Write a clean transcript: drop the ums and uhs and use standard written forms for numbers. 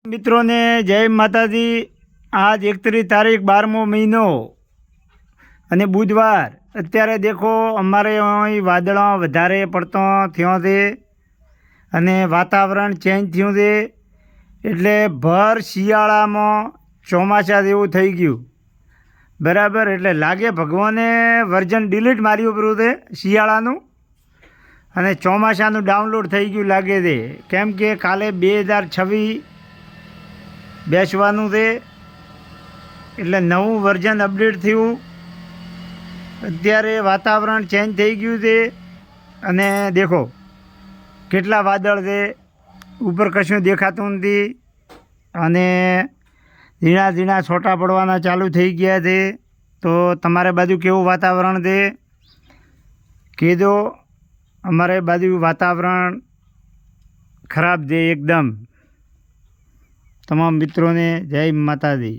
મિત્રોને જય માતાજી। આજ 31 તારીખ 12મો મહિનો અને બુધવાર। અત્યારે દેખો અમારે અહીં વાદળો વધારે પડતો થયો છે અને વાતાવરણ ચેન્જ થયું છે, એટલે ભર શિયાળામાં ચોમાસા જેવું થઈ ગયું બરાબર। એટલે લાગે ભગવાને વર્ઝન ડિલીટ માર્યું પડ્યું છે શિયાળાનું અને ચોમાસાનું ડાઉનલોડ થઈ ગયું લાગે છે, કેમ કે કાલે 2026 બેસવાનું છે એટલે નવું વર્ઝન અપડેટ થયું। અત્યારે વાતાવરણ ચેન્જ થઈ ગયું છે અને દેખો કેટલા વાદળ છે, ઉપર કશું દેખાતું નથી અને ઝીણા ઝીણા છોટા પડવાના ચાલુ થઈ ગયા છે। તો તમારે બાજુ કેવું વાતાવરણ છે કહેજો। અમારે બાજુ વાતાવરણ ખરાબ છે એકદમ। તમામ મિત્રોને જય માતાજી।